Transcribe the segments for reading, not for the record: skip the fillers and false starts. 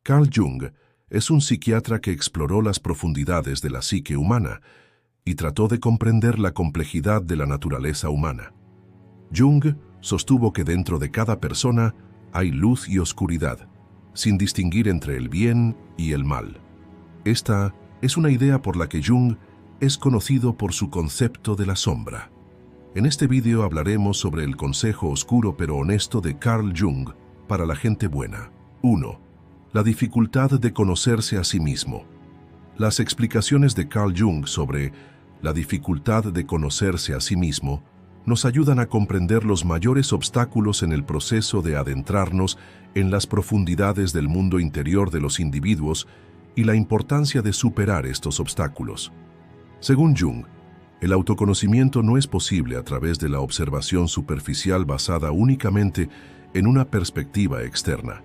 Carl Jung es un psiquiatra que exploró las profundidades de la psique humana y trató de comprender la complejidad de la naturaleza humana. Jung sostuvo que dentro de cada persona hay luz y oscuridad, sin distinguir entre el bien y el mal. Esta es una idea por la que Jung es conocido por su concepto de la sombra. En este vídeo hablaremos sobre el consejo oscuro pero honesto de Carl Jung para la gente buena. 1. La dificultad de conocerse a sí mismo. Las explicaciones de Carl Jung sobre la dificultad de conocerse a sí mismo nos ayudan a comprender los mayores obstáculos en el proceso de adentrarnos en las profundidades del mundo interior de los individuos y la importancia de superar estos obstáculos. Según Jung, el autoconocimiento no es posible a través de la observación superficial basada únicamente en una perspectiva externa.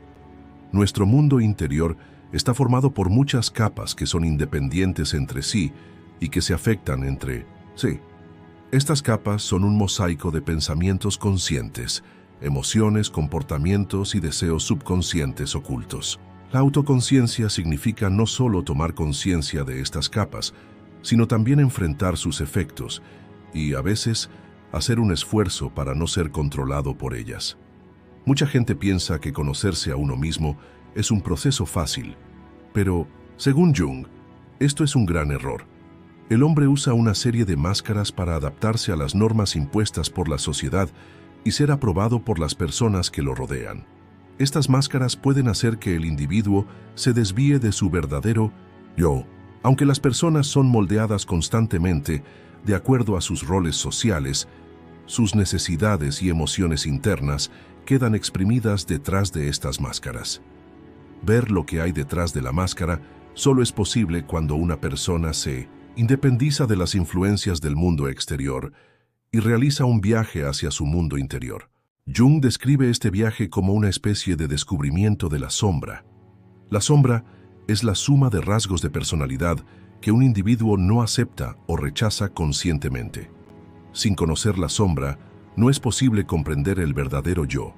Nuestro mundo interior está formado por muchas capas que son independientes entre sí y que se afectan entre sí. Estas capas son un mosaico de pensamientos conscientes, emociones, comportamientos y deseos subconscientes ocultos. La autoconciencia significa no solo tomar conciencia de estas capas, sino también enfrentar sus efectos y, a veces, hacer un esfuerzo para no ser controlado por ellas. Mucha gente piensa que conocerse a uno mismo es un proceso fácil, pero, según Jung, esto es un gran error. El hombre usa una serie de máscaras para adaptarse a las normas impuestas por la sociedad y ser aprobado por las personas que lo rodean. Estas máscaras pueden hacer que el individuo se desvíe de su verdadero yo. Aunque las personas son moldeadas constantemente de acuerdo a sus roles sociales, sus necesidades y emociones internas quedan exprimidas detrás de estas máscaras. Ver lo que hay detrás de la máscara solo es posible cuando una persona se independiza de las influencias del mundo exterior y realiza un viaje hacia su mundo interior. Jung describe este viaje como una especie de descubrimiento de la sombra. La sombra es la suma de rasgos de personalidad que un individuo no acepta o rechaza conscientemente. Sin conocer la sombra, no es posible comprender el verdadero yo.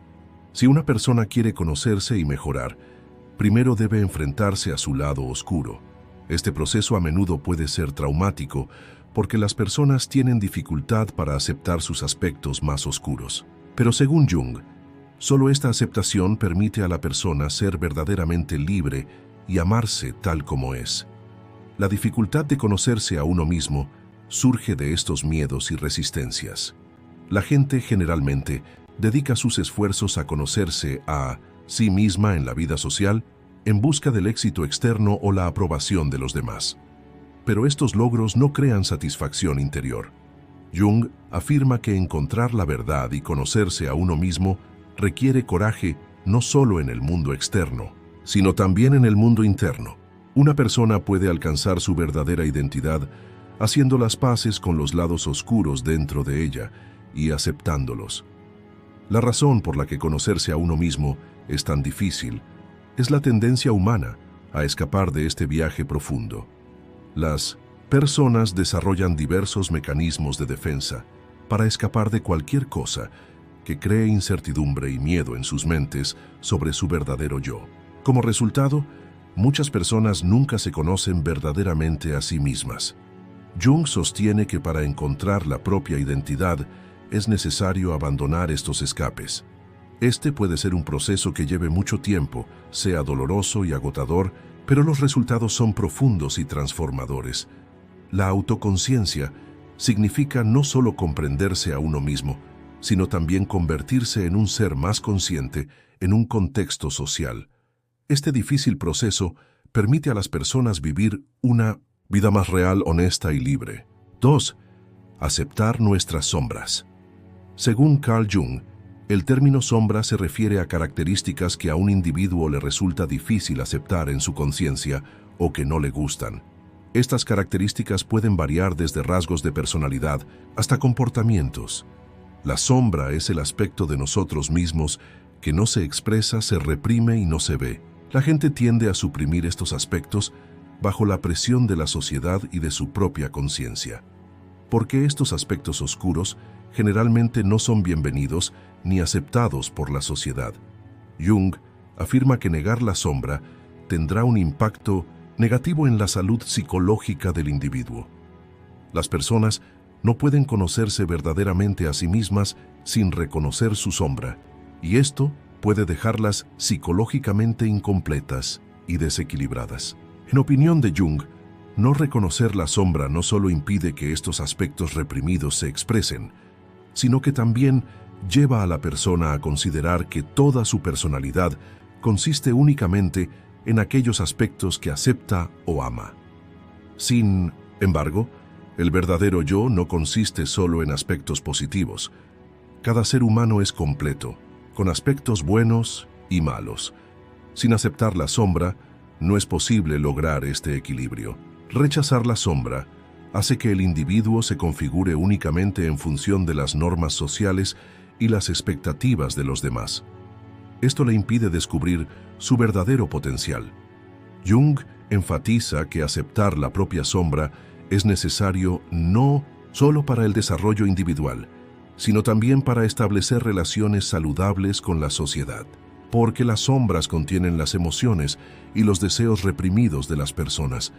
Si una persona quiere conocerse y mejorar, primero debe enfrentarse a su lado oscuro. Este proceso a menudo puede ser traumático porque las personas tienen dificultad para aceptar sus aspectos más oscuros. Pero según Jung, solo esta aceptación permite a la persona ser verdaderamente libre y amarse tal como es. La dificultad de conocerse a uno mismo surge de estos miedos y resistencias. La gente generalmente dedica sus esfuerzos a conocerse a sí misma en la vida social en busca del éxito externo o la aprobación de los demás. Pero estos logros no crean satisfacción interior. Jung afirma que encontrar la verdad y conocerse a uno mismo requiere coraje no solo en el mundo externo, sino también en el mundo interno. Una persona puede alcanzar su verdadera identidad haciendo las paces con los lados oscuros dentro de ella y aceptándolos. La razón por la que conocerse a uno mismo es tan difícil es la tendencia humana a escapar de este viaje profundo. Las personas desarrollan diversos mecanismos de defensa para escapar de cualquier cosa que cree incertidumbre y miedo en sus mentes sobre su verdadero yo. Como resultado, muchas personas nunca se conocen verdaderamente a sí mismas. Jung sostiene que para encontrar la propia identidad es necesario abandonar estos escapes. Este puede ser un proceso que lleve mucho tiempo, sea doloroso y agotador, pero los resultados son profundos y transformadores. La autoconciencia significa no solo comprenderse a uno mismo, sino también convertirse en un ser más consciente en un contexto social. Este difícil proceso permite a las personas vivir una vida más real, honesta y libre. 2. Aceptar nuestras sombras. Según Carl Jung, el término sombra se refiere a características que a un individuo le resulta difícil aceptar en su conciencia o que no le gustan. Estas características pueden variar desde rasgos de personalidad hasta comportamientos. La sombra es el aspecto de nosotros mismos que no se expresa, se reprime y no se ve. La gente tiende a suprimir estos aspectos bajo la presión de la sociedad y de su propia conciencia. Porque estos aspectos oscuros generalmente no son bienvenidos ni aceptados por la sociedad. Jung afirma que negar la sombra tendrá un impacto negativo en la salud psicológica del individuo. Las personas no pueden conocerse verdaderamente a sí mismas sin reconocer su sombra, y esto puede dejarlas psicológicamente incompletas y desequilibradas. En opinión de Jung, no reconocer la sombra no solo impide que estos aspectos reprimidos se expresen, sino que también lleva a la persona a considerar que toda su personalidad consiste únicamente en aquellos aspectos que acepta o ama. Sin embargo, el verdadero yo no consiste solo en aspectos positivos. Cada ser humano es completo, con aspectos buenos y malos. Sin aceptar la sombra, no es posible lograr este equilibrio. Rechazar la sombra hace que el individuo se configure únicamente en función de las normas sociales y las expectativas de los demás. Esto le impide descubrir su verdadero potencial. Jung enfatiza que aceptar la propia sombra es necesario no solo para el desarrollo individual, sino también para establecer relaciones saludables con la sociedad, porque las sombras contienen las emociones y los deseos reprimidos de las personas,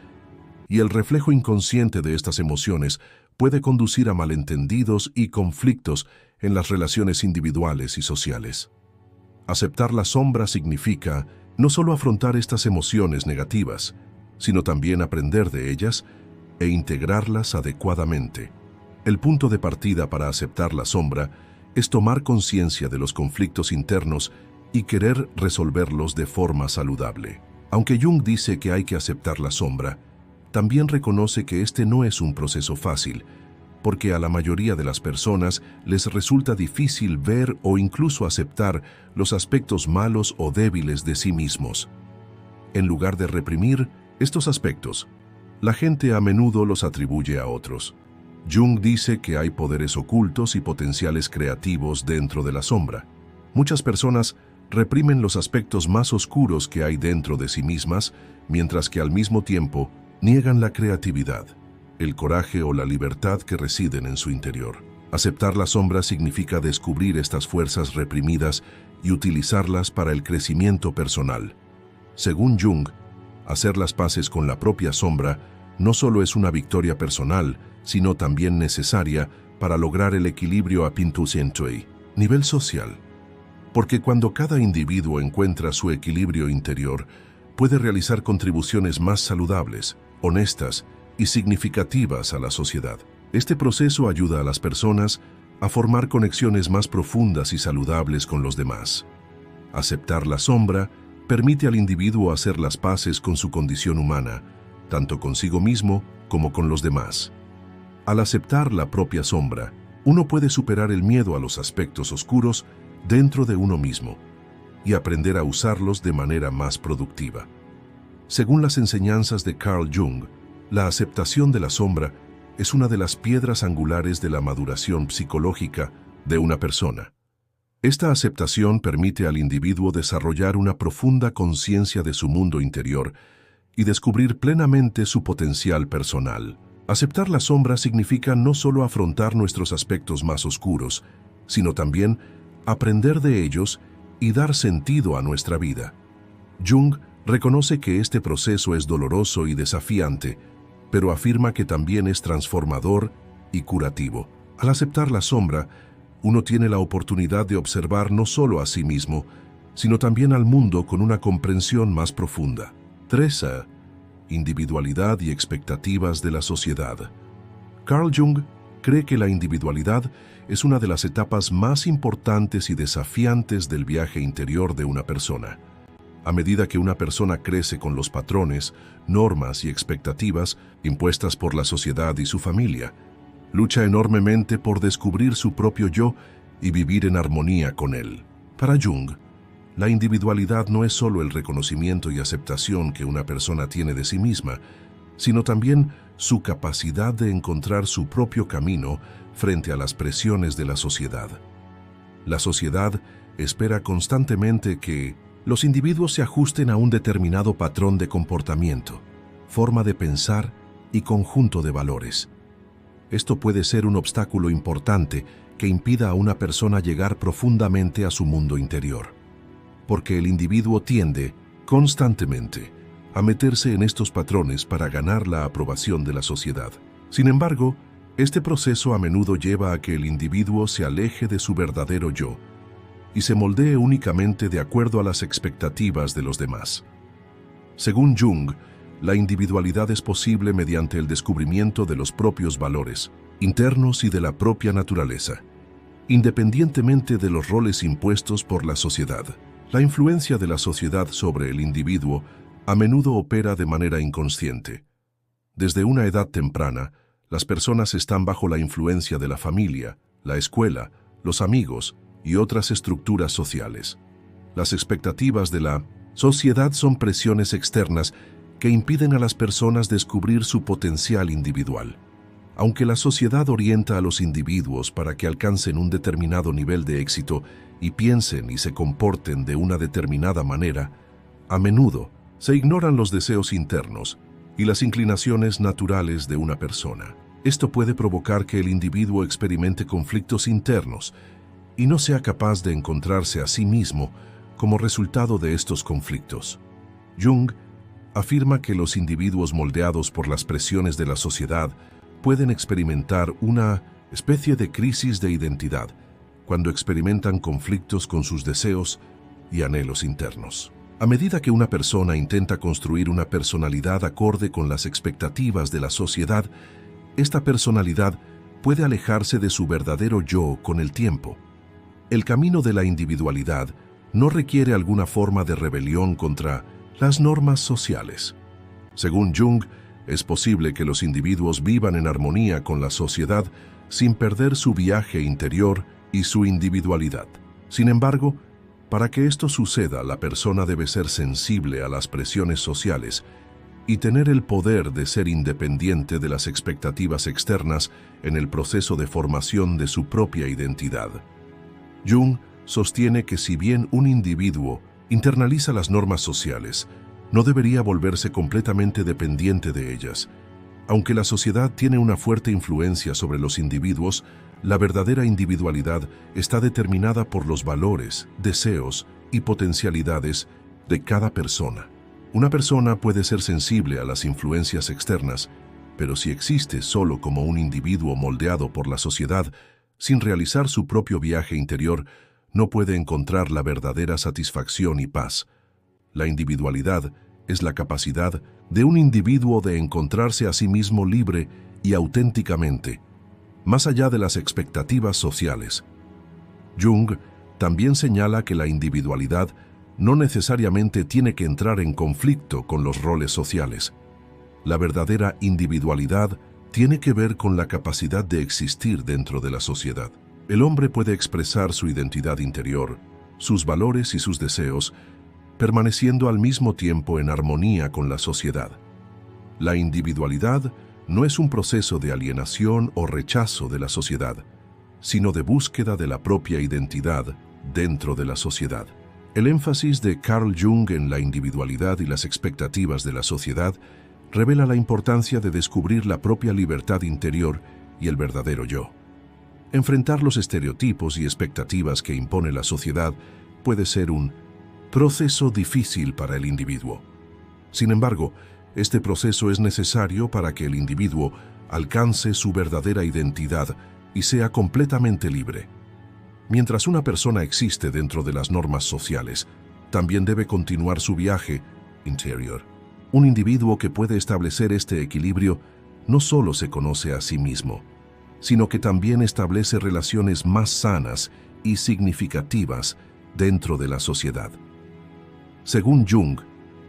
y el reflejo inconsciente de estas emociones puede conducir a malentendidos y conflictos en las relaciones individuales y sociales. Aceptar la sombra significa no solo afrontar estas emociones negativas, sino también aprender de ellas e integrarlas adecuadamente. El punto de partida para aceptar la sombra es tomar conciencia de los conflictos internos y querer resolverlos de forma saludable. Aunque Jung dice que hay que aceptar la sombra, también reconoce que este no es un proceso fácil, porque a la mayoría de las personas les resulta difícil ver o incluso aceptar los aspectos malos o débiles de sí mismos. En lugar de reprimir estos aspectos, la gente a menudo los atribuye a otros. Jung dice que hay poderes ocultos y potenciales creativos dentro de la sombra. Muchas personas reprimen los aspectos más oscuros que hay dentro de sí mismas, mientras que al mismo tiempo niegan la creatividad, el coraje o la libertad que residen en su interior. Aceptar la sombra significa descubrir estas fuerzas reprimidas y utilizarlas para el crecimiento personal. Según Jung, hacer las paces con la propia sombra no solo es una victoria personal, sino también necesaria para lograr el equilibrio a nivel social. Porque cuando cada individuo encuentra su equilibrio interior, puede realizar contribuciones más saludables, honestas y significativas a la sociedad. Este proceso ayuda a las personas a formar conexiones más profundas y saludables con los demás. Aceptar la sombra permite al individuo hacer las paces con su condición humana, tanto consigo mismo como con los demás. Al aceptar la propia sombra, uno puede superar el miedo a los aspectos oscuros dentro de uno mismo y aprender a usarlos de manera más productiva. Según las enseñanzas de Carl Jung, la aceptación de la sombra es una de las piedras angulares de la maduración psicológica de una persona. Esta aceptación permite al individuo desarrollar una profunda conciencia de su mundo interior y descubrir plenamente su potencial personal. Aceptar la sombra significa no solo afrontar nuestros aspectos más oscuros, sino también aprender de ellos y dar sentido a nuestra vida. Jung reconoce que este proceso es doloroso y desafiante, pero afirma que también es transformador y curativo. Al aceptar la sombra, uno tiene la oportunidad de observar no solo a sí mismo, sino también al mundo con una comprensión más profunda. 3. Individualidad y expectativas de la sociedad. Carl Jung cree que la individualidad es una de las etapas más importantes y desafiantes del viaje interior de una persona. A medida que una persona crece con los patrones, normas y expectativas impuestas por la sociedad y su familia, lucha enormemente por descubrir su propio yo y vivir en armonía con él. Para Jung, la individualidad no es solo el reconocimiento y aceptación que una persona tiene de sí misma, sino también su capacidad de encontrar su propio camino frente a las presiones de la sociedad. La sociedad espera constantemente que los individuos se ajusten a un determinado patrón de comportamiento, forma de pensar y conjunto de valores. Esto puede ser un obstáculo importante que impida a una persona llegar profundamente a su mundo interior, porque el individuo tiende constantemente a meterse en estos patrones para ganar la aprobación de la sociedad. Sin embargo, este proceso a menudo lleva a que el individuo se aleje de su verdadero yo y se moldee únicamente de acuerdo a las expectativas de los demás. Según Jung, la individualidad es posible mediante el descubrimiento de los propios valores internos y de la propia naturaleza, independientemente de los roles impuestos por la sociedad. La influencia de la sociedad sobre el individuo a menudo opera de manera inconsciente. Desde una edad temprana, las personas están bajo la influencia de la familia, la escuela, los amigos y otras estructuras sociales. Las expectativas de la sociedad son presiones externas que impiden a las personas descubrir su potencial individual. Aunque la sociedad orienta a los individuos para que alcancen un determinado nivel de éxito y piensen y se comporten de una determinada manera, a menudo se ignoran los deseos internos y las inclinaciones naturales de una persona. Esto puede provocar que el individuo experimente conflictos internos y no sea capaz de encontrarse a sí mismo como resultado de estos conflictos. Jung afirma que los individuos moldeados por las presiones de la sociedad pueden experimentar una especie de crisis de identidad cuando experimentan conflictos con sus deseos y anhelos internos. A medida que una persona intenta construir una personalidad acorde con las expectativas de la sociedad, esta personalidad puede alejarse de su verdadero yo con el tiempo. El camino de la individualidad no requiere alguna forma de rebelión contra las normas sociales. Según Jung, es posible que los individuos vivan en armonía con la sociedad sin perder su viaje interior y su individualidad. Sin embargo, para que esto suceda, la persona debe ser sensible a las presiones sociales y tener el poder de ser independiente de las expectativas externas en el proceso de formación de su propia identidad. Jung sostiene que si bien un individuo internaliza las normas sociales, no debería volverse completamente dependiente de ellas. Aunque la sociedad tiene una fuerte influencia sobre los individuos, la verdadera individualidad está determinada por los valores, deseos y potencialidades de cada persona. Una persona puede ser sensible a las influencias externas, pero si existe solo como un individuo moldeado por la sociedad, sin realizar su propio viaje interior, no puede encontrar la verdadera satisfacción y paz. La individualidad es la capacidad de un individuo de encontrarse a sí mismo libre y auténticamente, más allá de las expectativas sociales. Jung también señala que la individualidad no necesariamente tiene que entrar en conflicto con los roles sociales. La verdadera individualidad tiene que ver con la capacidad de existir dentro de la sociedad. El hombre puede expresar su identidad interior, sus valores y sus deseos, permaneciendo al mismo tiempo en armonía con la sociedad. La individualidad no es un proceso de alienación o rechazo de la sociedad, sino de búsqueda de la propia identidad dentro de la sociedad. El énfasis de Carl Jung en la individualidad y las expectativas de la sociedad revela la importancia de descubrir la propia libertad interior y el verdadero yo. Enfrentar los estereotipos y expectativas que impone la sociedad puede ser un proceso difícil para el individuo. Sin embargo, este proceso es necesario para que el individuo alcance su verdadera identidad y sea completamente libre. Mientras una persona existe dentro de las normas sociales, también debe continuar su viaje interior. Un individuo que puede establecer este equilibrio no solo se conoce a sí mismo, sino que también establece relaciones más sanas y significativas dentro de la sociedad. Según Jung,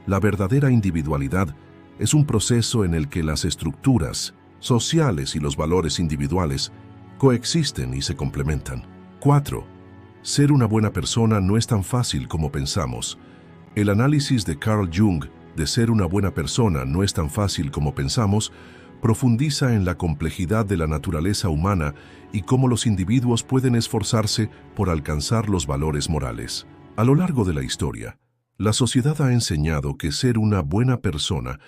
la verdadera individualidad es un proceso en el que las estructuras sociales y los valores individuales coexisten y se complementan. 4. Ser una buena persona no es tan fácil como pensamos. El análisis de Carl Jung de ser una buena persona no es tan fácil como pensamos profundiza en la complejidad de la naturaleza humana y cómo los individuos pueden esforzarse por alcanzar los valores morales. A lo largo de la historia, la sociedad ha enseñado que ser una buena persona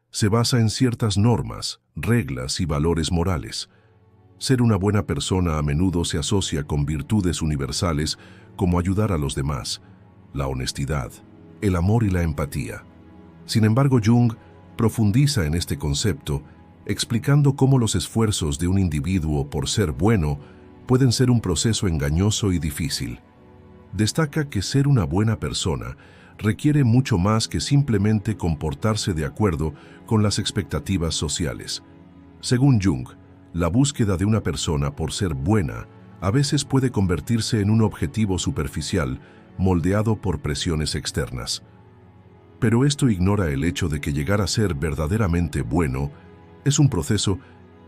se basa en ciertas normas, reglas y valores morales. Ser una buena persona a menudo se asocia con virtudes universales como ayudar a los demás, la honestidad, el amor y la empatía. Sin embargo, Jung profundiza en este concepto, explicando cómo los esfuerzos de un individuo por ser bueno pueden ser un proceso engañoso y difícil. Destaca que ser una buena persona requiere mucho más que simplemente comportarse de acuerdo con las expectativas sociales. Según Jung, la búsqueda de una persona por ser buena a veces puede convertirse en un objetivo superficial moldeado por presiones externas. Pero esto ignora el hecho de que llegar a ser verdaderamente bueno es un proceso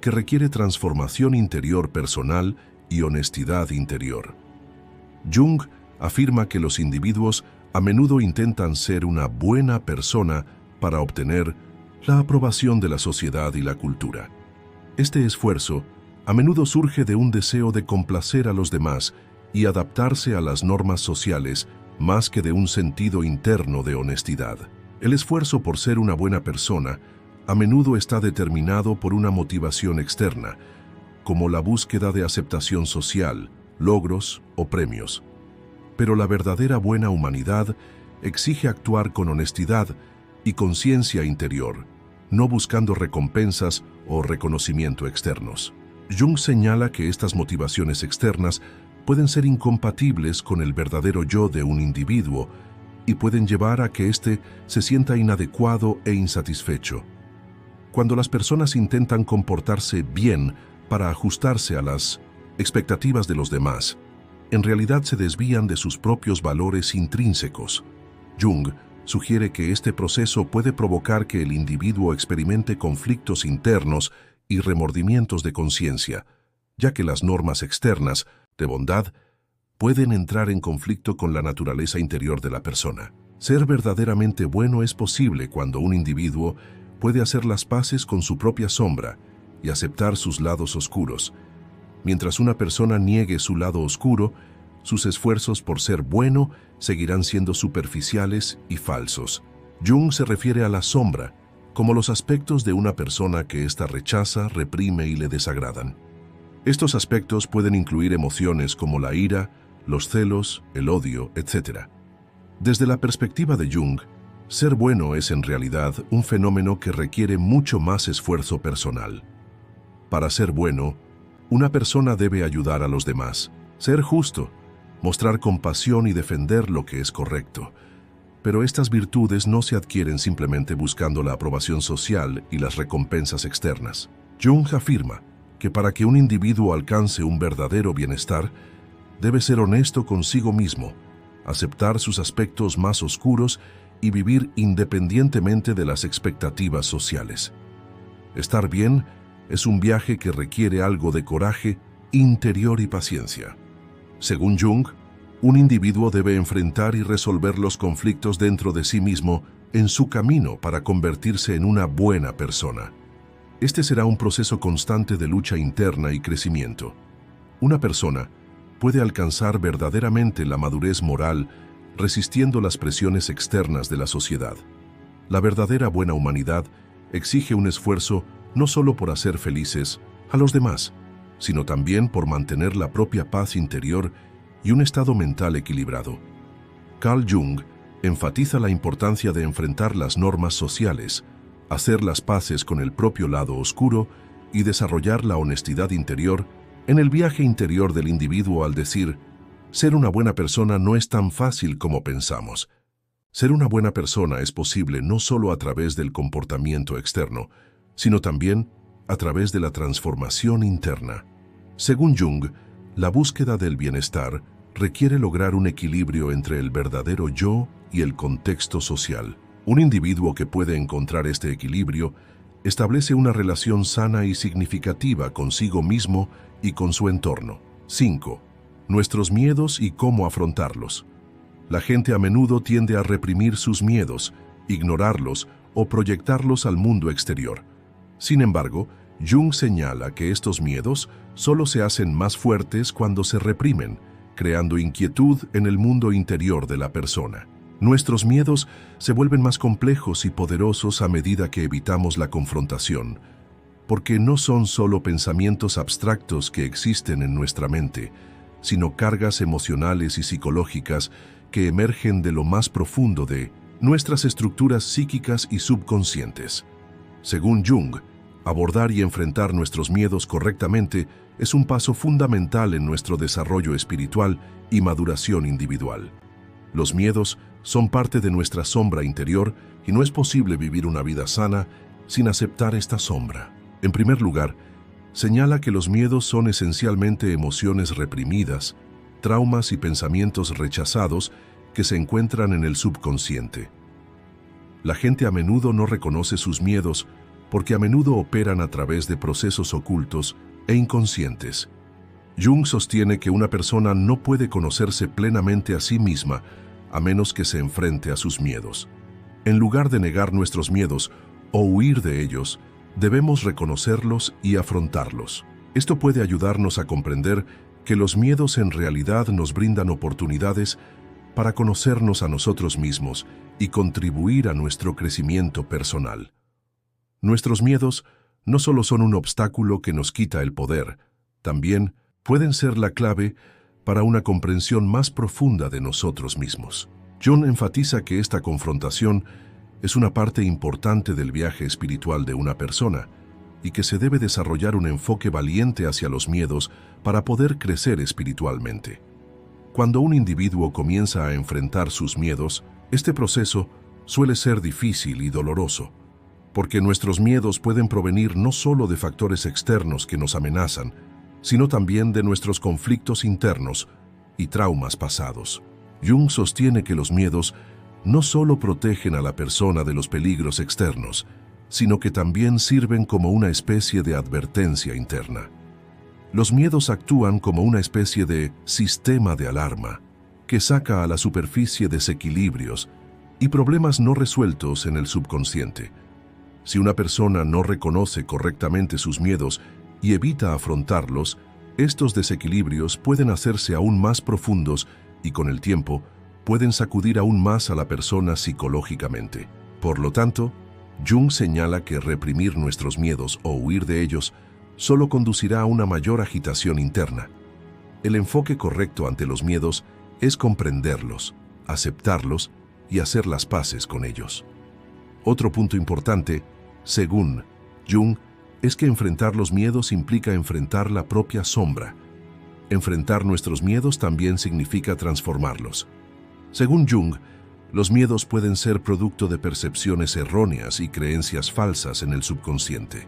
que requiere transformación interior personal y honestidad interior. Jung afirma que los individuos a menudo intentan ser una buena persona para obtener la aprobación de la sociedad y la cultura. Este esfuerzo a menudo surge de un deseo de complacer a los demás y adaptarse a las normas sociales más que de un sentido interno de honestidad. El esfuerzo por ser una buena persona a menudo está determinado por una motivación externa, como la búsqueda de aceptación social, logros o premios. Pero la verdadera buena humanidad exige actuar con honestidad y conciencia interior, no buscando recompensas o reconocimiento externos. Jung señala que estas motivaciones externas pueden ser incompatibles con el verdadero yo de un individuo y pueden llevar a que éste se sienta inadecuado e insatisfecho. Cuando las personas intentan comportarse bien para ajustarse a las expectativas de los demás, en realidad se desvían de sus propios valores intrínsecos. Jung sugiere que este proceso puede provocar que el individuo experimente conflictos internos y remordimientos de conciencia, ya que las normas externas de bondad pueden entrar en conflicto con la naturaleza interior de la persona. Ser verdaderamente bueno es posible cuando un individuo puede hacer las paces con su propia sombra y aceptar sus lados oscuros. Mientras una persona niegue su lado oscuro, sus esfuerzos por ser bueno seguirán siendo superficiales y falsos. Jung se refiere a la sombra como los aspectos de una persona que ésta rechaza, reprime y le desagradan. Estos aspectos pueden incluir emociones como la ira, los celos, el odio, etc. Desde la perspectiva de Jung, ser bueno es en realidad un fenómeno que requiere mucho más esfuerzo personal. Para ser bueno, una persona debe ayudar a los demás, ser justo, mostrar compasión y defender lo que es correcto. Pero estas virtudes no se adquieren simplemente buscando la aprobación social y las recompensas externas. Jung afirma que para que un individuo alcance un verdadero bienestar, debe ser honesto consigo mismo, aceptar sus aspectos más oscuros y vivir independientemente de las expectativas sociales. Estar bien es un viaje que requiere algo de coraje interior y paciencia. Según Jung, un individuo debe enfrentar y resolver los conflictos dentro de sí mismo en su camino para convertirse en una buena persona. Este será un proceso constante de lucha interna y crecimiento. Una persona puede alcanzar verdaderamente la madurez moral resistiendo las presiones externas de la sociedad. La verdadera buena humanidad exige un esfuerzo no solo por hacer felices a los demás, sino también por mantener la propia paz interior y un estado mental equilibrado. Carl Jung enfatiza la importancia de enfrentar las normas sociales, hacer las paces con el propio lado oscuro y desarrollar la honestidad interior en el viaje interior del individuo al decir, ser una buena persona no es tan fácil como pensamos. Ser una buena persona es posible no solo a través del comportamiento externo, sino también a través de la transformación interna. Según Jung, la búsqueda del bienestar requiere lograr un equilibrio entre el verdadero yo y el contexto social. Un individuo que puede encontrar este equilibrio establece una relación sana y significativa consigo mismo y con su entorno. 5. Nuestros miedos y cómo afrontarlos. La gente a menudo tiende a reprimir sus miedos, ignorarlos o proyectarlos al mundo exterior. Sin embargo, Jung señala que estos miedos solo se hacen más fuertes cuando se reprimen, creando inquietud en el mundo interior de la persona. Nuestros miedos se vuelven más complejos y poderosos a medida que evitamos la confrontación, porque no son solo pensamientos abstractos que existen en nuestra mente, sino cargas emocionales y psicológicas que emergen de lo más profundo de nuestras estructuras psíquicas y subconscientes. Según Jung, abordar y enfrentar nuestros miedos correctamente es un paso fundamental en nuestro desarrollo espiritual y maduración individual. Los miedos son parte de nuestra sombra interior y no es posible vivir una vida sana sin aceptar esta sombra. En primer lugar, señala que los miedos son esencialmente emociones reprimidas, traumas y pensamientos rechazados que se encuentran en el subconsciente. La gente a menudo no reconoce sus miedos porque a menudo operan a través de procesos ocultos e inconscientes. Jung sostiene que una persona no puede conocerse plenamente a sí misma a menos que se enfrente a sus miedos. En lugar de negar nuestros miedos o huir de ellos, debemos reconocerlos y afrontarlos. Esto puede ayudarnos a comprender que los miedos en realidad nos brindan oportunidades para conocernos a nosotros mismos y contribuir a nuestro crecimiento personal. Nuestros miedos no solo son un obstáculo que nos quita el poder, también pueden ser la clave para una comprensión más profunda de nosotros mismos. Jung enfatiza que esta confrontación es una parte importante del viaje espiritual de una persona y que se debe desarrollar un enfoque valiente hacia los miedos para poder crecer espiritualmente. Cuando un individuo comienza a enfrentar sus miedos, este proceso suele ser difícil y doloroso, porque nuestros miedos pueden provenir no solo de factores externos que nos amenazan, sino también de nuestros conflictos internos y traumas pasados. Jung sostiene que los miedos no solo protegen a la persona de los peligros externos, sino que también sirven como una especie de advertencia interna. Los miedos actúan como una especie de sistema de alarma que saca a la superficie desequilibrios y problemas no resueltos en el subconsciente. Si una persona no reconoce correctamente sus miedos y evita afrontarlos, estos desequilibrios pueden hacerse aún más profundos y con el tiempo pueden sacudir aún más a la persona psicológicamente. Por lo tanto, Jung señala que reprimir nuestros miedos o huir de ellos solo conducirá a una mayor agitación interna. El enfoque correcto ante los miedos es comprenderlos, aceptarlos y hacer las paces con ellos. Otro punto importante, según Jung, es que enfrentar los miedos implica enfrentar la propia sombra. Enfrentar nuestros miedos también significa transformarlos. Según Jung, los miedos pueden ser producto de percepciones erróneas y creencias falsas en el subconsciente.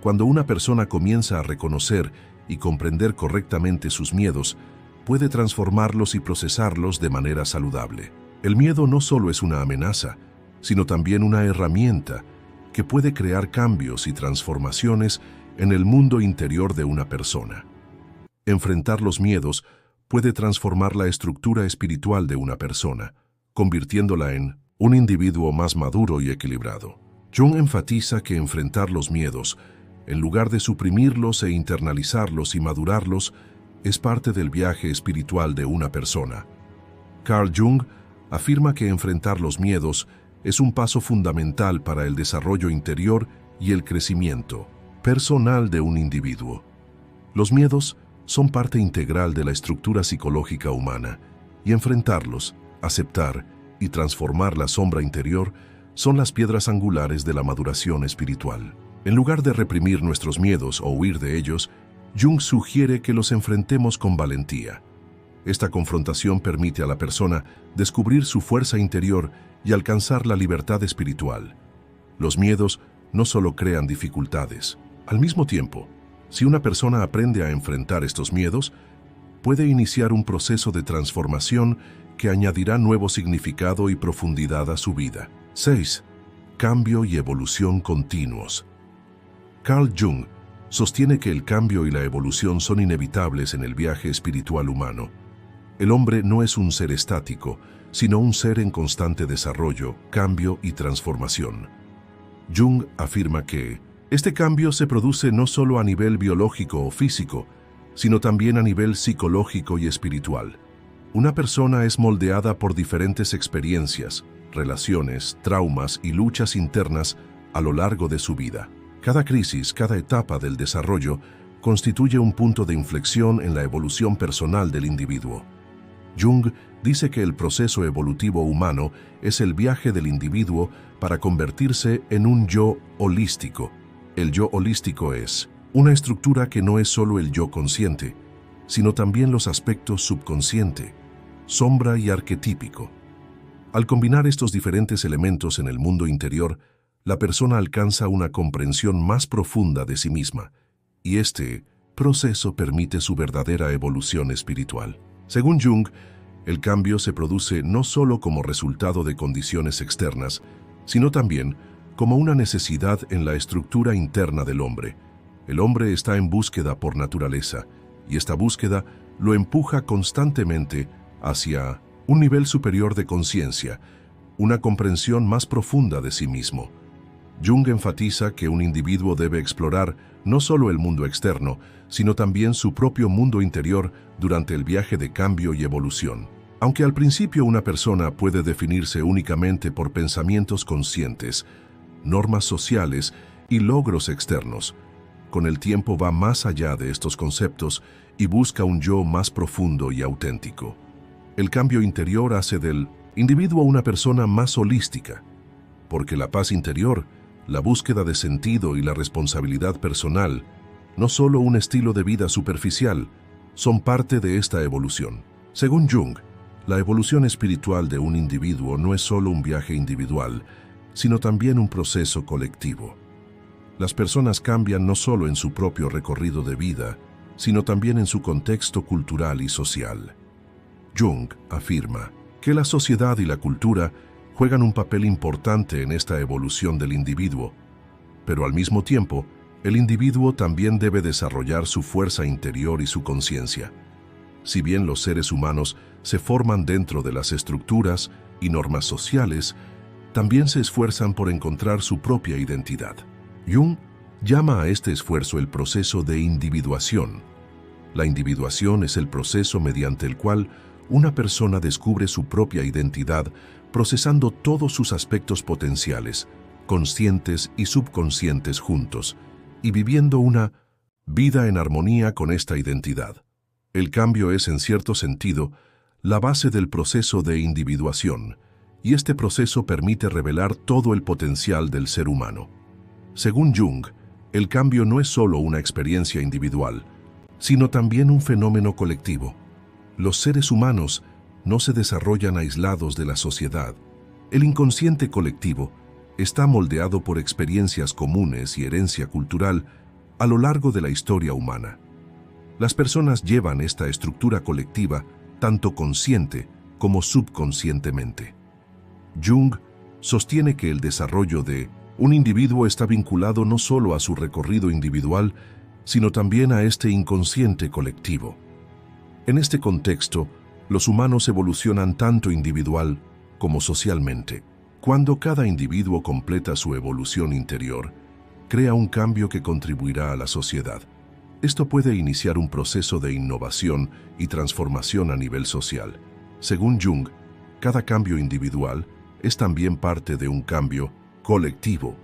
Cuando una persona comienza a reconocer y comprender correctamente sus miedos, puede transformarlos y procesarlos de manera saludable. El miedo no solo es una amenaza, sino también una herramienta que puede crear cambios y transformaciones en el mundo interior de una persona. Enfrentar los miedos puede transformar la estructura espiritual de una persona, convirtiéndola en un individuo más maduro y equilibrado. Jung enfatiza que enfrentar los miedos, en lugar de suprimirlos e internalizarlos y madurarlos, es parte del viaje espiritual de una persona. Carl Jung afirma que enfrentar los miedos es un paso fundamental para el desarrollo interior y el crecimiento personal de un individuo. Los miedos son parte integral de la estructura psicológica humana, y enfrentarlos, aceptar y transformar la sombra interior son las piedras angulares de la maduración espiritual. En lugar de reprimir nuestros miedos o huir de ellos, Jung sugiere que los enfrentemos con valentía. Esta confrontación permite a la persona descubrir su fuerza interior y alcanzar la libertad espiritual. Los miedos no solo crean dificultades. Al mismo tiempo, si una persona aprende a enfrentar estos miedos, puede iniciar un proceso de transformación que añadirá nuevo significado y profundidad a su vida. 6. Cambio y evolución continuos. Carl Jung sostiene que el cambio y la evolución son inevitables en el viaje espiritual humano. El hombre no es un ser estático, sino un ser en constante desarrollo, cambio y transformación. Jung afirma que este cambio se produce no solo a nivel biológico o físico, sino también a nivel psicológico y espiritual. Una persona es moldeada por diferentes experiencias, relaciones, traumas y luchas internas a lo largo de su vida. Cada crisis, cada etapa del desarrollo, constituye un punto de inflexión en la evolución personal del individuo. Jung dice que el proceso evolutivo humano es el viaje del individuo para convertirse en un yo holístico. El yo holístico es una estructura que no es solo el yo consciente, sino también los aspectos subconsciente, sombra y arquetípico. Al combinar estos diferentes elementos en el mundo interior, la persona alcanza una comprensión más profunda de sí misma, y este proceso permite su verdadera evolución espiritual. Según Jung, el cambio se produce no solo como resultado de condiciones externas, sino también como una necesidad en la estructura interna del hombre. El hombre está en búsqueda por naturaleza, y esta búsqueda lo empuja constantemente hacia un nivel superior de conciencia, una comprensión más profunda de sí mismo. Jung enfatiza que un individuo debe explorar no solo el mundo externo, sino también su propio mundo interior durante el viaje de cambio y evolución. Aunque al principio una persona puede definirse únicamente por pensamientos conscientes, normas sociales y logros externos, con el tiempo va más allá de estos conceptos y busca un yo más profundo y auténtico. El cambio interior hace del individuo una persona más holística, porque la paz interior, la búsqueda de sentido y la responsabilidad personal, no solo un estilo de vida superficial, son parte de esta evolución. Según Jung, la evolución espiritual de un individuo no es solo un viaje individual, sino también un proceso colectivo. Las personas cambian no solo en su propio recorrido de vida, sino también en su contexto cultural y social. Jung afirma que la sociedad y la cultura juegan un papel importante en esta evolución del individuo, pero al mismo tiempo, el individuo también debe desarrollar su fuerza interior y su conciencia. Si bien los seres humanos se forman dentro de las estructuras y normas sociales, también se esfuerzan por encontrar su propia identidad. Jung llama a este esfuerzo el proceso de individuación. La individuación es el proceso mediante el cual una persona descubre su propia identidad, procesando todos sus aspectos potenciales, conscientes y subconscientes juntos, y viviendo una vida en armonía con esta identidad. El cambio es, en cierto sentido, la base del proceso de individuación, y este proceso permite revelar todo el potencial del ser humano. Según Jung, el cambio no es solo una experiencia individual, sino también un fenómeno colectivo. Los seres humanos no se desarrollan aislados de la sociedad. El inconsciente colectivo está moldeado por experiencias comunes y herencia cultural a lo largo de la historia humana. Las personas llevan esta estructura colectiva tanto consciente como subconscientemente. Jung sostiene que el desarrollo de un individuo está vinculado no solo a su recorrido individual, sino también a este inconsciente colectivo. En este contexto, los humanos evolucionan tanto individual como socialmente. Cuando cada individuo completa su evolución interior, crea un cambio que contribuirá a la sociedad. Esto puede iniciar un proceso de innovación y transformación a nivel social. Según Jung, cada cambio individual es también parte de un cambio colectivo,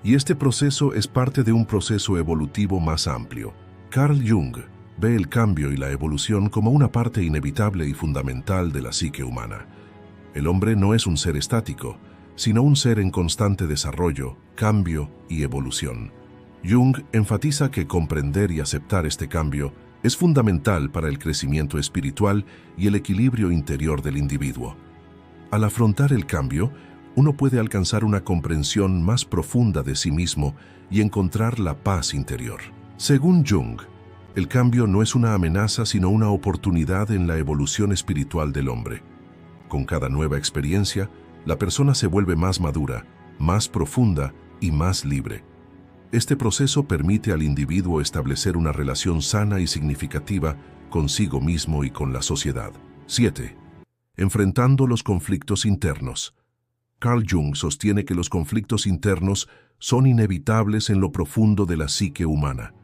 y este proceso es parte de un proceso evolutivo más amplio. Carl Jung ve el cambio y la evolución como una parte inevitable y fundamental de la psique humana. El hombre no es un ser estático, sino un ser en constante desarrollo, cambio y evolución. Jung enfatiza que comprender y aceptar este cambio es fundamental para el crecimiento espiritual y el equilibrio interior del individuo. Al afrontar el cambio, uno puede alcanzar una comprensión más profunda de sí mismo y encontrar la paz interior. Según Jung, el cambio no es una amenaza sino una oportunidad en la evolución espiritual del hombre. Con cada nueva experiencia, la persona se vuelve más madura, más profunda y más libre. Este proceso permite al individuo establecer una relación sana y significativa consigo mismo y con la sociedad. 7. Enfrentando los conflictos internos. Carl Jung sostiene que los conflictos internos son inevitables en lo profundo de la psique humana.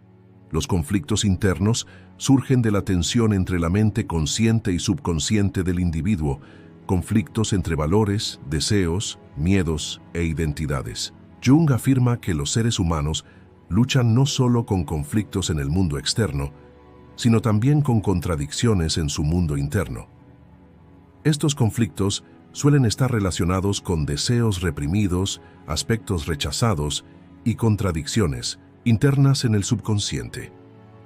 Los conflictos internos surgen de la tensión entre la mente consciente y subconsciente del individuo, conflictos entre valores, deseos, miedos e identidades. Jung afirma que los seres humanos luchan no solo con conflictos en el mundo externo, sino también con contradicciones en su mundo interno. Estos conflictos suelen estar relacionados con deseos reprimidos, aspectos rechazados y contradicciones internas en el subconsciente.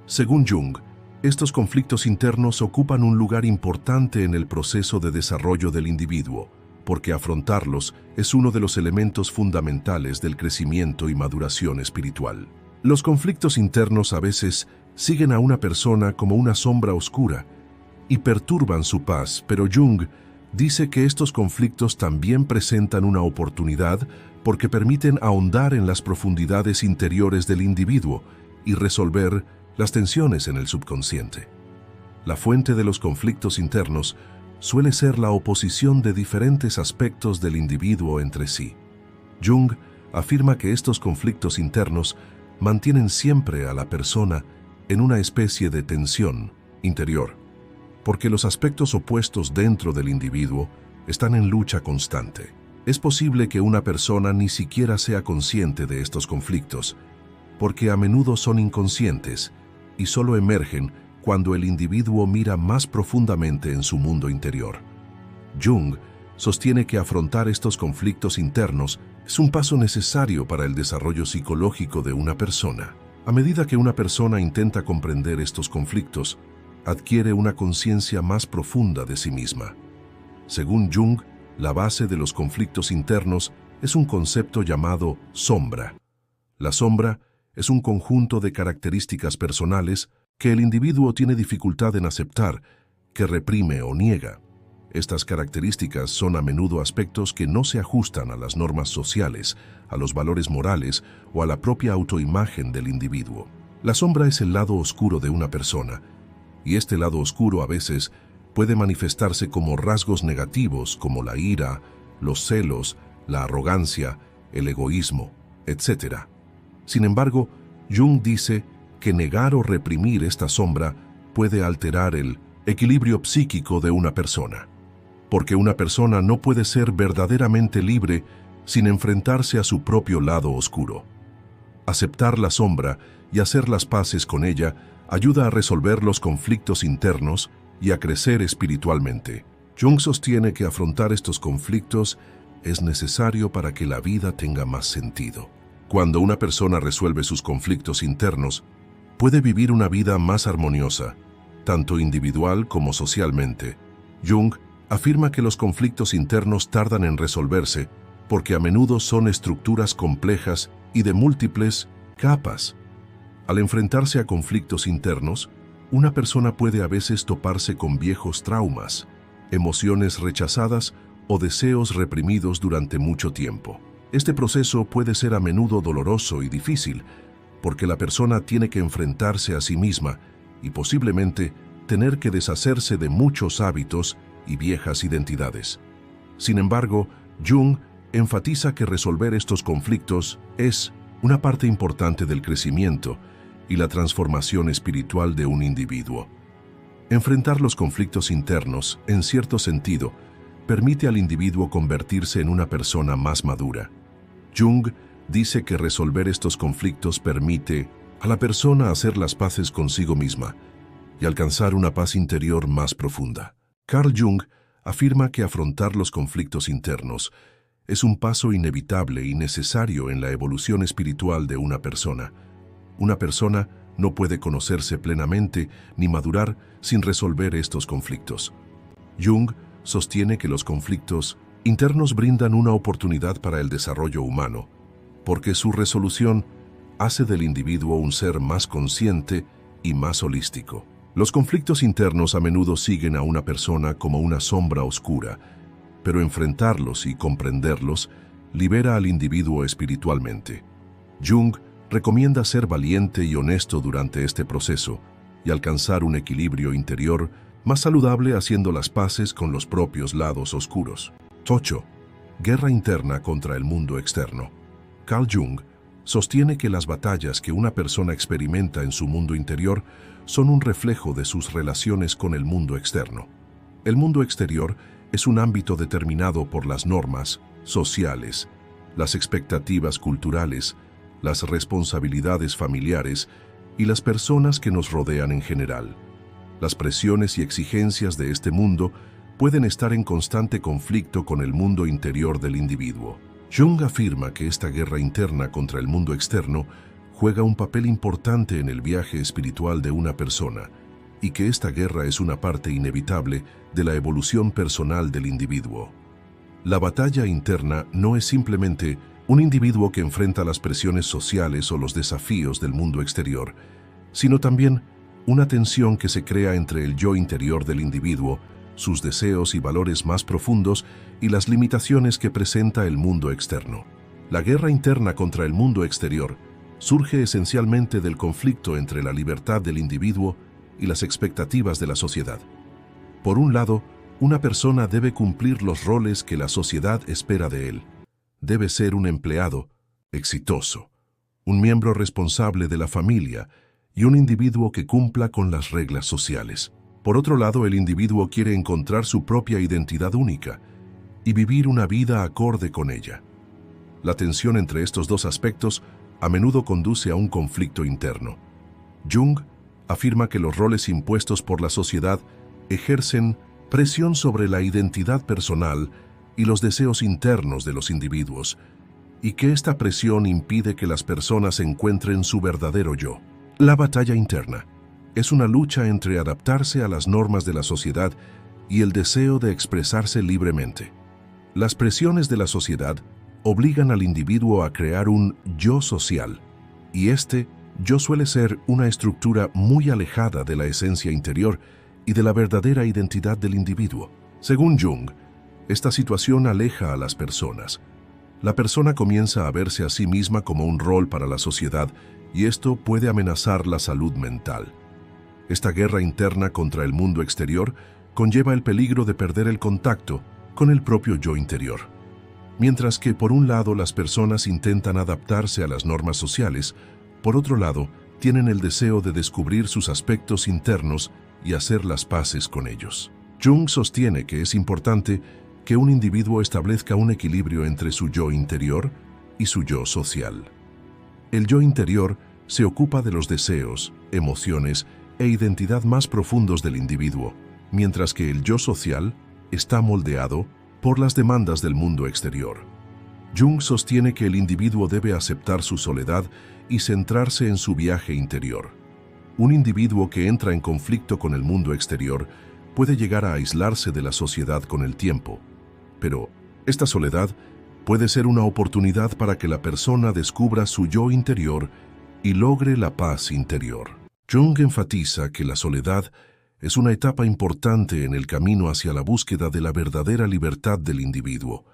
Según Jung, estos conflictos internos ocupan un lugar importante en el proceso de desarrollo del individuo, porque afrontarlos es uno de los elementos fundamentales del crecimiento y maduración espiritual. Los conflictos internos a veces siguen a una persona como una sombra oscura y perturban su paz, pero Jung dice que estos conflictos también presentan una oportunidad porque permiten ahondar en las profundidades interiores del individuo y resolver las tensiones en el subconsciente. La fuente de los conflictos internos suele ser la oposición de diferentes aspectos del individuo entre sí. Jung afirma que estos conflictos internos mantienen siempre a la persona en una especie de tensión interior, porque los aspectos opuestos dentro del individuo están en lucha constante. Es posible que una persona ni siquiera sea consciente de estos conflictos, porque a menudo son inconscientes y solo emergen cuando el individuo mira más profundamente en su mundo interior. Jung sostiene que afrontar estos conflictos internos es un paso necesario para el desarrollo psicológico de una persona. A medida que una persona intenta comprender estos conflictos, adquiere una conciencia más profunda de sí misma. Según Jung, la base de los conflictos internos es un concepto llamado sombra. La sombra es un conjunto de características personales que el individuo tiene dificultad en aceptar, que reprime o niega. Estas características son a menudo aspectos que no se ajustan a las normas sociales, a los valores morales o a la propia autoimagen del individuo. La sombra es el lado oscuro de una persona, y este lado oscuro a veces puede manifestarse como rasgos negativos como la ira, los celos, la arrogancia, el egoísmo, etc. Sin embargo, Jung dice que negar o reprimir esta sombra puede alterar el equilibrio psíquico de una persona, porque una persona no puede ser verdaderamente libre sin enfrentarse a su propio lado oscuro. Aceptar la sombra y hacer las paces con ella ayuda a resolver los conflictos internos y a crecer espiritualmente. Jung sostiene que afrontar estos conflictos es necesario para que la vida tenga más sentido. Cuando una persona resuelve sus conflictos internos, puede vivir una vida más armoniosa, tanto individual como socialmente. Jung afirma que los conflictos internos tardan en resolverse porque a menudo son estructuras complejas y de múltiples capas. Al enfrentarse a conflictos internos, una persona puede a veces toparse con viejos traumas, emociones rechazadas o deseos reprimidos durante mucho tiempo. Este proceso puede ser a menudo doloroso y difícil, porque la persona tiene que enfrentarse a sí misma y posiblemente tener que deshacerse de muchos hábitos y viejas identidades. Sin embargo, Jung enfatiza que resolver estos conflictos es una parte importante del crecimiento y la transformación espiritual de un individuo. Enfrentar los conflictos internos, en cierto sentido, permite al individuo convertirse en una persona más madura. Jung dice que resolver estos conflictos permite a la persona hacer las paces consigo misma y alcanzar una paz interior más profunda. Carl Jung afirma que afrontar los conflictos internos es un paso inevitable y necesario en la evolución espiritual de una persona. Una persona no puede conocerse plenamente ni madurar sin resolver estos conflictos. Jung sostiene que los conflictos internos brindan una oportunidad para el desarrollo humano, porque su resolución hace del individuo un ser más consciente y más holístico. Los conflictos internos a menudo siguen a una persona como una sombra oscura, pero enfrentarlos y comprenderlos libera al individuo espiritualmente. Jung recomienda ser valiente y honesto durante este proceso y alcanzar un equilibrio interior más saludable haciendo las paces con los propios lados oscuros. 8. Guerra interna contra el mundo externo. Carl Jung sostiene que las batallas que una persona experimenta en su mundo interior son un reflejo de sus relaciones con el mundo externo. El mundo exterior es un ámbito determinado por las normas sociales, las expectativas culturales, las responsabilidades familiares y las personas que nos rodean en general. Las presiones y exigencias de este mundo pueden estar en constante conflicto con el mundo interior del individuo. Jung afirma que esta guerra interna contra el mundo externo juega un papel importante en el viaje espiritual de una persona y que esta guerra es una parte inevitable de la evolución personal del individuo. La batalla interna no es simplemente un individuo que enfrenta las presiones sociales o los desafíos del mundo exterior, sino también una tensión que se crea entre el yo interior del individuo, sus deseos y valores más profundos y las limitaciones que presenta el mundo externo. La guerra interna contra el mundo exterior surge esencialmente del conflicto entre la libertad del individuo y las expectativas de la sociedad. Por un lado, una persona debe cumplir los roles que la sociedad espera de él. Debe ser un empleado exitoso, un miembro responsable de la familia y un individuo que cumpla con las reglas sociales. Por otro lado, el individuo quiere encontrar su propia identidad única y vivir una vida acorde con ella. La tensión entre estos dos aspectos a menudo conduce a un conflicto interno. Jung afirma que los roles impuestos por la sociedad ejercen presión sobre la identidad personal y los deseos internos de los individuos, y que esta presión impide que las personas encuentren su verdadero yo. La batalla interna es una lucha entre adaptarse a las normas de la sociedad y el deseo de expresarse libremente. Las presiones de la sociedad obligan al individuo a crear un yo social, y este yo suele ser una estructura muy alejada de la esencia interior y de la verdadera identidad del individuo. Según Jung, esta situación aleja a las personas. La persona comienza a verse a sí misma como un rol para la sociedad y esto puede amenazar la salud mental. Esta guerra interna contra el mundo exterior conlleva el peligro de perder el contacto con el propio yo interior. Mientras que por un lado las personas intentan adaptarse a las normas sociales, por otro lado tienen el deseo de descubrir sus aspectos internos y hacer las paces con ellos. Jung sostiene que es importante que un individuo establezca un equilibrio entre su yo interior y su yo social. El yo interior se ocupa de los deseos, emociones e identidad más profundos del individuo, mientras que el yo social está moldeado por las demandas del mundo exterior. Jung sostiene que el individuo debe aceptar su soledad y centrarse en su viaje interior. Un individuo que entra en conflicto con el mundo exterior puede llegar a aislarse de la sociedad con el tiempo, pero esta soledad puede ser una oportunidad para que la persona descubra su yo interior y logre la paz interior. Jung enfatiza que la soledad es una etapa importante en el camino hacia la búsqueda de la verdadera libertad del individuo.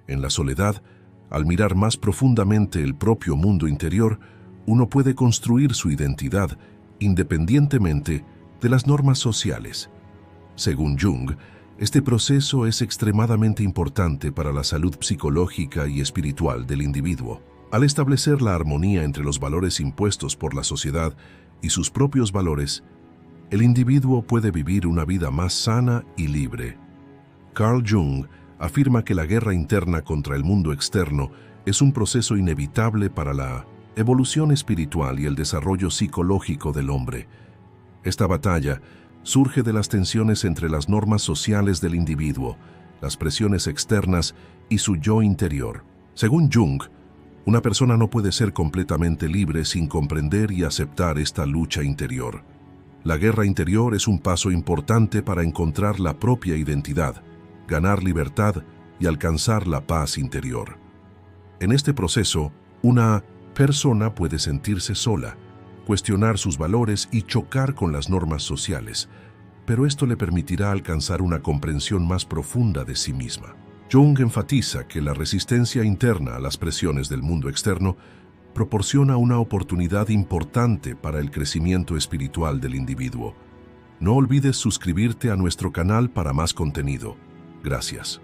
En la soledad, al mirar más profundamente el propio mundo interior, uno puede construir su identidad independientemente de las normas sociales. Según Jung, este proceso es extremadamente importante para la salud psicológica y espiritual del individuo. Al establecer la armonía entre los valores impuestos por la sociedad y sus propios valores, el individuo puede vivir una vida más sana y libre. Carl Jung afirma que la guerra interna contra el mundo externo es un proceso inevitable para la evolución espiritual y el desarrollo psicológico del hombre. Esta batalla surge de las tensiones entre las normas sociales del individuo, las presiones externas y su yo interior. Según Jung, una persona no puede ser completamente libre sin comprender y aceptar esta lucha interior. La guerra interior es un paso importante para encontrar la propia identidad, ganar libertad y alcanzar la paz interior. En este proceso, una persona puede sentirse sola, cuestionar sus valores y chocar con las normas sociales, pero esto le permitirá alcanzar una comprensión más profunda de sí misma. Jung enfatiza que la resistencia interna a las presiones del mundo externo proporciona una oportunidad importante para el crecimiento espiritual del individuo. No olvides suscribirte a nuestro canal para más contenido. Gracias.